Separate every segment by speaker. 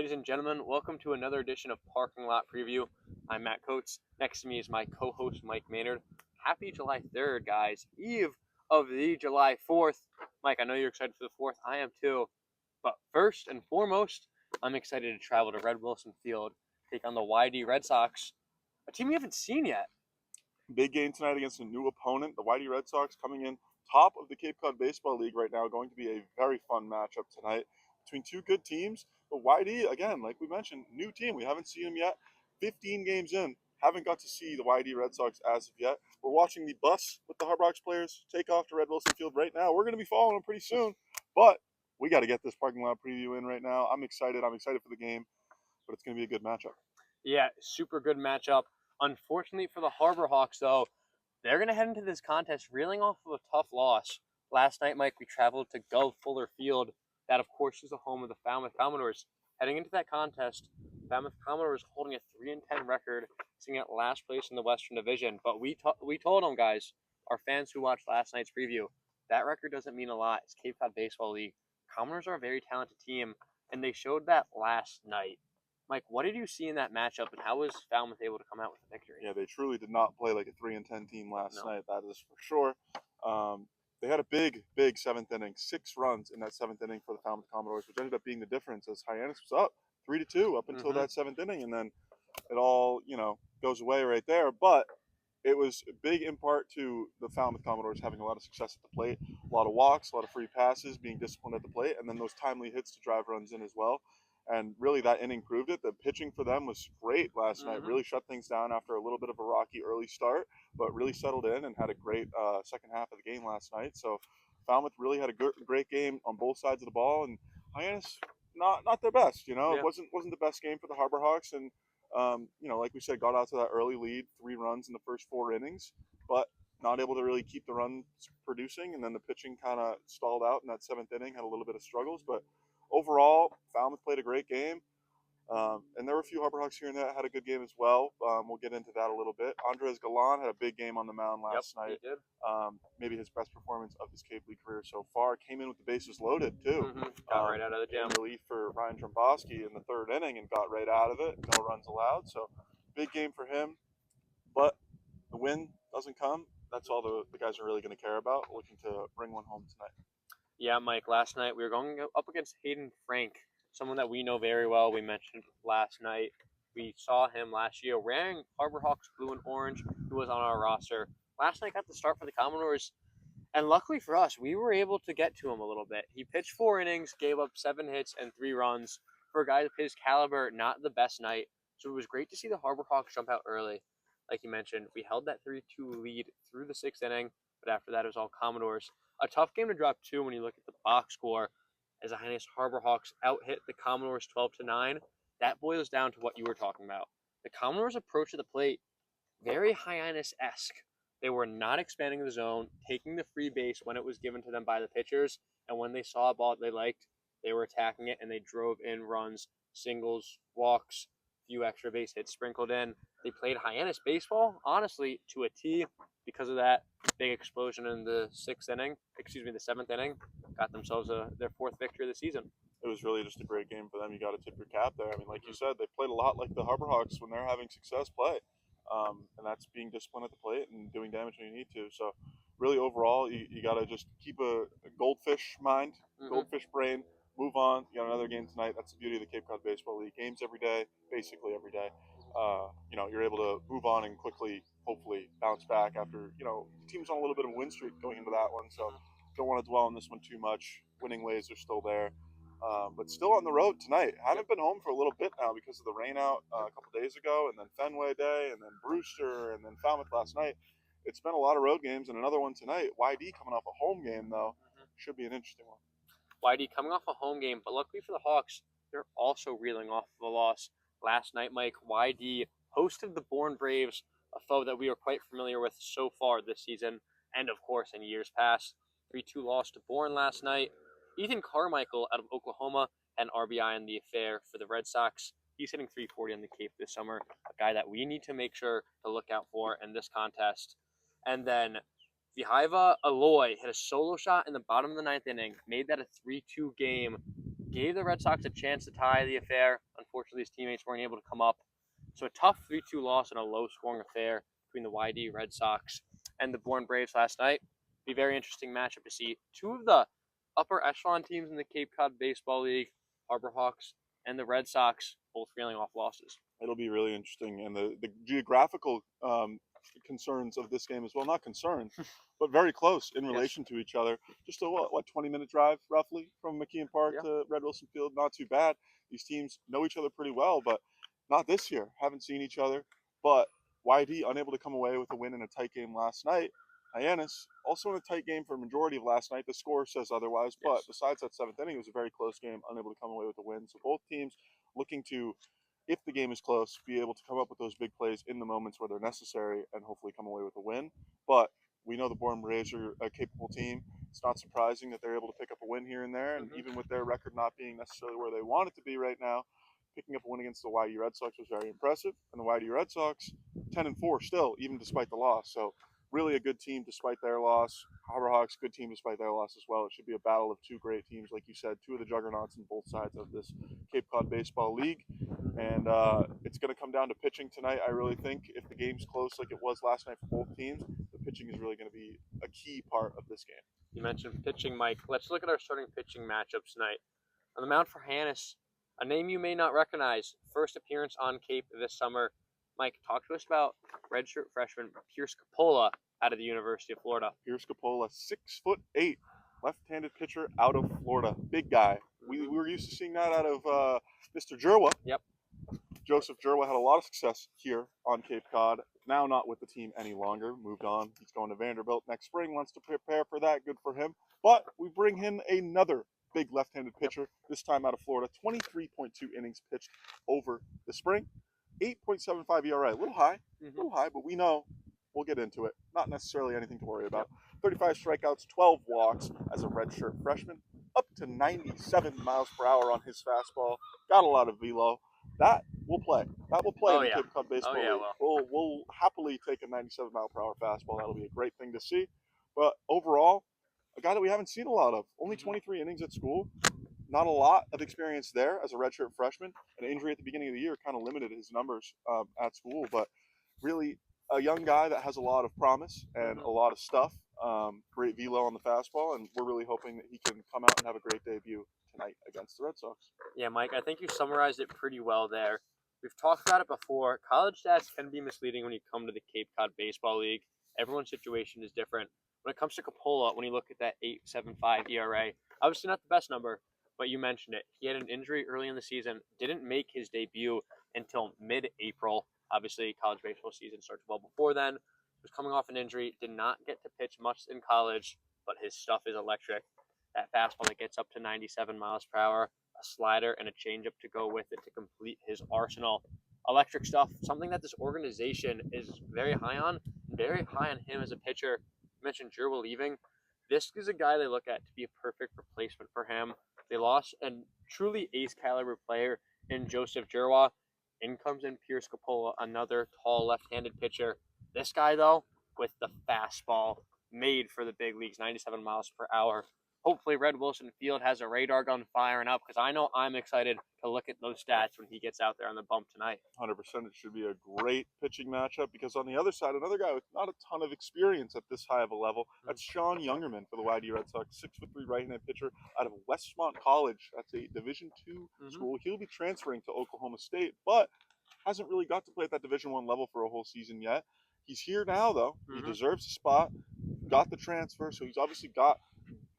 Speaker 1: Ladies and gentlemen, welcome to another edition of Parking Lot Preview. I'm Matt Coates. Next to me is my co-host, Mike Maynard. Happy July 3rd, guys. Eve of the July 4th. Mike, I know you're excited for the 4th. I am too. But first and foremost, I'm excited to travel to Red Wilson Field, take on the Y-D Red Sox, a team we haven't seen yet.
Speaker 2: Big game tonight against a new opponent, the Y-D Red Sox, coming in top of the Cape Cod Baseball League right now. Going to be a very fun matchup tonight between two good teams. But Y-D, again, like we mentioned, new team. We haven't seen them yet. 15 games in, haven't got to see the Y-D Red Sox as of yet. We're watching the bus with the Harbrox players take off to Red Wilson Field right now. We're going to be following them pretty soon. But we got to get this parking lot preview in right now. I'm excited. I'm excited for the game, but it's going to be a good matchup.
Speaker 1: Yeah, super good matchup. Unfortunately for the Harbor Hawks, though, they're going to head into this contest reeling off of a tough loss. Last night, Mike, we traveled to Gov Fuller Field. That, of course, is the home of the Falmouth Commodores. Heading into that contest, Falmouth Commodores holding a 3-10 record, sitting at last place in the Western Division. But we told them, guys, our fans who watched last night's preview, that record doesn't mean a lot. It's Cape Cod Baseball League. Commodores are a very talented team, and they showed that last night. Mike, what did you see in that matchup, and how was Falmouth able to come out with a victory?
Speaker 2: Yeah, they truly did not play like a 3-10 team last
Speaker 1: No.
Speaker 2: night. That is for sure. They had a big seventh inning, 6 runs in that seventh inning for the Falmouth Commodores, which ended up being the difference as Hyannis was up 3-2 up until that seventh inning, and then it all goes away right there. But it was big in part to the Falmouth Commodores having a lot of success at the plate, a lot of walks, a lot of free passes, being disciplined at the plate, and then those timely hits to drive runs in as well. And really, that inning proved it. The pitching for them was great last night. Really shut things down after a little bit of a rocky early start, but really settled in and had a great second half of the game last night. So Falmouth really had a great game on both sides of the ball, and Hyannis not their best. It wasn't the best game for the Harbor Hawks, and like we said, got out to that early lead, 3 runs in the first 4 innings, but not able to really keep the runs producing. And then the pitching kind of stalled out in that 7th inning, had a little bit of struggles. But overall, Falmouth played a great game. And there were a few Harbor Hawks here and there that had a good game as well. We'll get into that a little bit. Andres Galan had a big game on the mound last night.
Speaker 1: He did.
Speaker 2: Maybe his best performance of his Cape League career so far. Came in with the bases loaded, too.
Speaker 1: Got right out of the jam.
Speaker 2: In relief for Ryan Tromboski in the 3rd inning and got right out of it. No runs allowed. So big game for him. But the win doesn't come. That's all the guys are really going to care about, looking to bring one home tonight.
Speaker 1: Yeah, Mike, last night we were going up against Hayden Frank, someone that we know very well. We mentioned last night. We saw him last year wearing Harbor Hawks blue and orange, who was on our roster. Last night got the start for the Commodores, and luckily for us, we were able to get to him a little bit. He pitched 4 innings, gave up 7 hits and 3 runs. For a guy of his caliber, not the best night. So it was great to see the Harbor Hawks jump out early. Like you mentioned, we held that 3-2 lead through the 6th inning, but after that it was all Commodores. A tough game to drop 2 when you look at the box score, as the Hyannis Harbor Hawks out-hit the Commodores 12-9. That boils down to what you were talking about. The Commodores' approach to the plate, very Hyannis-esque. They were not expanding the zone, taking the free base when it was given to them by the pitchers, and when they saw a ball they liked, they were attacking it, and they drove in runs, singles, walks, few extra base hits sprinkled in. They played Hyannis baseball, honestly, to a T. Because of that big explosion in the 7th inning, got themselves their 4th victory of the season.
Speaker 2: It was really just a great game for them. You got to tip your cap there. I mean, like you said, they played a lot like the Harbor Hawks when they're having success play. And that's being disciplined at the plate and doing damage when you need to. So really overall, you got to just keep a goldfish mind, goldfish brain, move on. You got another game tonight. That's the beauty of the Cape Cod Baseball League. Games every day, basically every day. You're able to move on and quickly, hopefully, bounce back after, the team's on a little bit of a win streak going into that one. So don't want to dwell on this one too much. Winning ways are still there. But still on the road tonight. Haven't been home for a little bit now because of the rain out a couple days ago, and then Fenway Day, and then Brewster, and then Falmouth last night. It's been a lot of road games, and another one tonight. Y-D coming off a home game, though. Should be an interesting one.
Speaker 1: Y-D coming off a home game, but luckily for the Hawks, they're also reeling off of a loss. Last night, Mike, Y-D hosted the Bourne Braves, a foe that we are quite familiar with so far this season, and of course in years past. 3-2 loss to Bourne last night. Ethan Carmichael out of Oklahoma had an RBI in the affair for the Red Sox. He's hitting .340 on the Cape this summer, a guy that we need to make sure to look out for in this contest. And then Vihaiva Aloy hit a solo shot in the bottom of the 9th inning, made that a 3-2 game. gave the Red Sox a chance to tie the affair. Unfortunately, his teammates weren't able to come up. So a tough 3-2 loss in a low-scoring affair between the Y-D Red Sox and the Bourne Braves last night. Be a very interesting matchup to see two of the upper echelon teams in the Cape Cod Baseball League, Harbor Hawks and the Red Sox, both reeling off losses.
Speaker 2: It'll be really interesting, and the geographical concerns of this game as well. Not concerns, but very close in relation to each other. Just a 20-minute drive roughly from McKeon Park to Red Wilson Field. Not too bad. These teams know each other pretty well, but not this year. Haven't seen each other. But Y-D unable to come away with a win in a tight game last night. Hyannis also in a tight game for a majority of last night. The score says otherwise, but besides that seventh inning, it was a very close game. Unable to come away with a win. So both teams looking to, if the game is close, be able to come up with those big plays in the moments where they're necessary and hopefully come away with a win. But we know the Bourne Braves are a capable team. It's not surprising that they're able to pick up a win here and there. And even with their record not being necessarily where they want it to be right now, picking up a win against the Y-D Red Sox was very impressive. And the Y-D Red Sox, 10-4 still, even despite the loss. So really a good team despite their loss. Harbor Hawks, good team despite their loss as well. It should be a battle of two great teams, like you said, two of the juggernauts on both sides of this Cape Cod Baseball League. And it's going to come down to pitching tonight, I really think. If the game's close like it was last night for both teams, the pitching is really going to be a key part of this game.
Speaker 1: You mentioned pitching, Mike. Let's look at our starting pitching matchups tonight. On the mound for Hyannis, a name you may not recognize, first appearance on Cape this summer. Mike, talk to us about redshirt freshman Pierce Coppola out of the University of Florida.
Speaker 2: Pierce Coppola, 6'8", left-handed pitcher out of Florida. Big guy. We were used to seeing that out of Mr. Jerwa.
Speaker 1: Yep.
Speaker 2: Joseph Jerwa had a lot of success here on Cape Cod. Now not with the team any longer. Moved on. He's going to Vanderbilt next spring. Wants to prepare for that. Good for him. But we bring in another big left-handed pitcher, this time out of Florida. 23.2 innings pitched over the spring. 8.75 ERA. A little high, but we know we'll get into it. Not necessarily anything to worry about. 35 strikeouts, 12 walks as a redshirt freshman. Up to 97 miles per hour on his fastball. Got a lot of velo. That will play. That will play in the Cape Cod Baseball League. We'll happily take a 97 mile per hour fastball. That'll be a great thing to see. But overall, a guy that we haven't seen a lot of. Only 23 innings at school. Not a lot of experience there as a redshirt freshman. An injury at the beginning of the year kind of limited his numbers at school. But really a young guy that has a lot of promise and a lot of stuff. Great velo on the fastball. And we're really hoping that he can come out and have a great debut tonight against the Red Sox.
Speaker 1: Yeah, Mike, I think you summarized it pretty well there. We've talked about it before. College stats can be misleading when you come to the Cape Cod Baseball League. Everyone's situation is different. When it comes to Coppola, when you look at that 8.75 ERA, obviously not the best number, but you mentioned it. He had an injury early in the season, didn't make his debut until mid-April. Obviously, college baseball season starts well before then. He was coming off an injury, did not get to pitch much in college, but his stuff is electric. That fastball that gets up to 97 miles per hour, a slider, and a changeup to go with it to complete his arsenal. Electric stuff, something that this organization is very high on, very high on him as a pitcher. You mentioned Jerwa leaving. This is a guy they look at to be a perfect replacement for him. They lost a truly ace-caliber player in Joseph Jerwa. In comes in Pierce Coppola, another tall left-handed pitcher. This guy, though, with the fastball made for the big leagues, 97 miles per hour. Hopefully Red Wilson Field has a radar gun firing up because I know I'm excited to look at those stats when he gets out there on the bump tonight.
Speaker 2: 100%. It should be a great pitching matchup because on the other side, another guy with not a ton of experience at this high of a level, that's Sean Youngerman for the Y-D Red Sox, 6'3" right-handed pitcher out of Westmont College. That's a Division II school. He'll be transferring to Oklahoma State, but hasn't really got to play at that Division I level for a whole season yet. He's here now, though. He deserves a spot. Got the transfer, so he's obviously got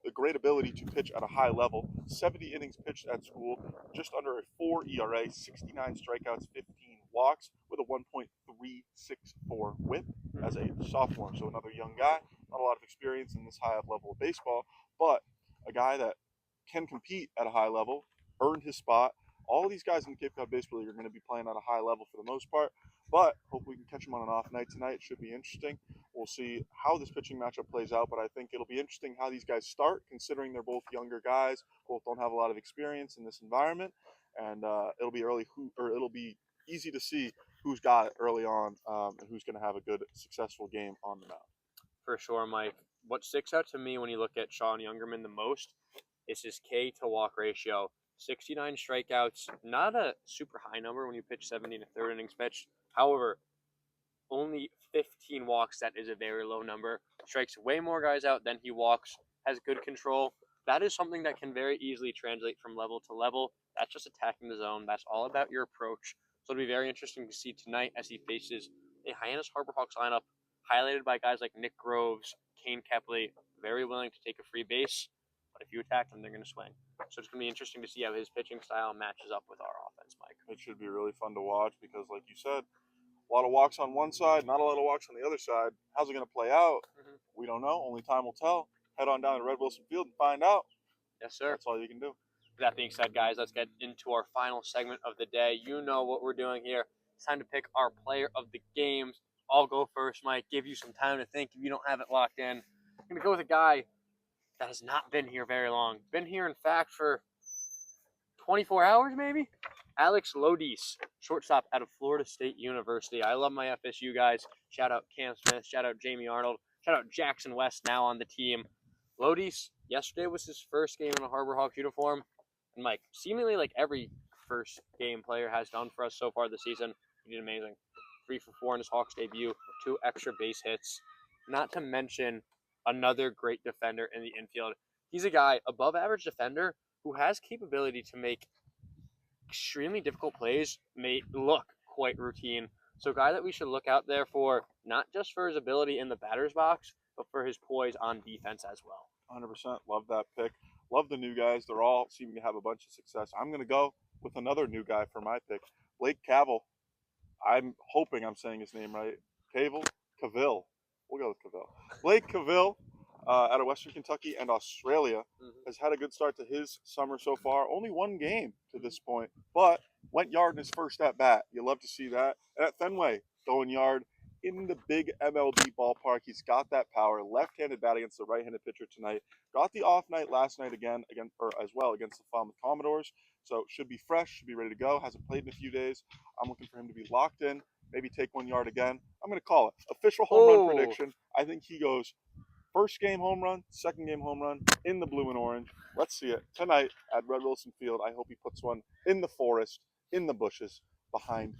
Speaker 2: a great ability to pitch at a high level. 70 innings pitched at school, just under a 4 ERA, 69 strikeouts, 15 walks, with a 1.364 whip as a sophomore. So another young guy, not a lot of experience in this high up level of baseball, but a guy that can compete at a high level, earned his spot. All of these guys in the Cape Cod Baseball League are going to be playing at a high level for the most part, but hopefully we can catch them on an off night tonight. It should be interesting. We'll see how this pitching matchup plays out, but I think it'll be interesting how these guys start, considering they're both younger guys, both don't have a lot of experience in this environment, and it'll be easy to see who's got it early on and who's going to have a good, successful game on the mound.
Speaker 1: For sure, Mike. What sticks out to me when you look at Sean Youngerman the most is his K to walk ratio. 69 strikeouts, not a super high number when you pitch 70 in a third innings pitch. However, only 15 walks, that is a very low number. Strikes way more guys out than he walks, has good control. That is something that can very easily translate from level to level. That's just attacking the zone. That's all about your approach. So it'll be very interesting to see tonight as he faces a Hyannis Harbor Hawks lineup highlighted by guys like Nick Groves, Kane Kepley, very willing to take a free base. But if you attack them, they're going to swing. So it's going to be interesting to see how his pitching style matches up with our offense, Mike.
Speaker 2: It should be really fun to watch because, like you said, a lot of walks on one side, not a lot of walks on the other side. How's it going to play out? We don't know. Only time will tell. Head on down to Red Wilson Field and find out.
Speaker 1: Yes, sir.
Speaker 2: That's all you can do.
Speaker 1: With that being said, guys, let's get into our final segment of the day. You know what we're doing here. It's time to pick our player of the games. I'll go first, Mike. Give you some time to think if you don't have it locked in. I'm going to go with a guy that has not been here very long. Been here, in fact, for 24 hours, maybe? Alex Lodis, shortstop out of Florida State University. I love my FSU guys. Shout out Cam Smith. Shout out Jamie Arnold. Shout out Jackson West, now on the team. Lodis, yesterday was his first game in a Harbor Hawks uniform. And Mike, seemingly like every first game player has done for us so far this season, he did amazing. 3 for 4 in his Hawks debut, 2 extra base hits. Not to mention another great defender in the infield. He's a guy, above average defender, who has capability to make extremely difficult plays may look quite routine. So a guy that we should look out there for, not just for his ability in the batter's box, but for his poise on defense as well.
Speaker 2: 100%. Love that pick. Love the new guys. They're all seeming to have a bunch of success. I'm going to go with another new guy for my pick, Blake Cavill. I'm hoping I'm saying his name right. Cavill. We'll go with Cavill. Blake Cavill, out of Western Kentucky and Australia, has had a good start to his summer so far. Only 1 game to this point, but went yard in his first at bat. You love to see that. And at Fenway, going yard in the big MLB ballpark. He's got that power. Left-handed bat against the right-handed pitcher tonight. Got the off night last night as well against the Falmouth Commodores. So should be fresh, should be ready to go. Hasn't played in a few days. I'm looking for him to be locked in. Maybe take 1 yard again. I'm going to call it official home run prediction. I think he goes first game home run, second game home run in the blue and orange. Let's see it tonight at Red Wilson Field. I hope he puts one in the forest, in the bushes, behind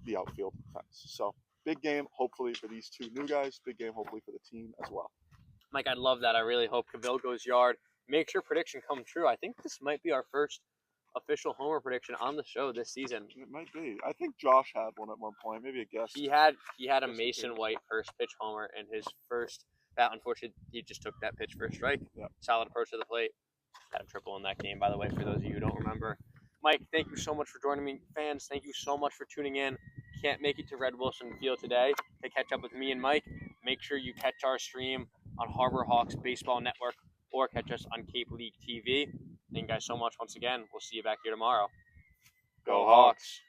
Speaker 2: the outfield fence. So big game, hopefully, for these 2 new guys. Big game, hopefully, for the team as well.
Speaker 1: Mike, I love that. I really hope Cavill goes yard. Make sure prediction come true. I think this might be our first official homer prediction on the show this season.
Speaker 2: It might be. I think Josh had one at one point. Maybe a guess.
Speaker 1: He had a Mason White first pitch homer in his first bat. Unfortunately, he just took that pitch for a strike.
Speaker 2: Yep.
Speaker 1: Solid approach to the plate. Had a triple in that game, by the way, for those of you who don't remember. Mike, thank you so much for joining me. Fans, thank you so much for tuning in. Can't make it to Red Wilson Field today to catch up with me and Mike. Make sure you catch our stream on Harbor Hawks Baseball Network or catch us on Cape League TV. Thank you guys so much once again. We'll see you back here tomorrow. Go Hawks!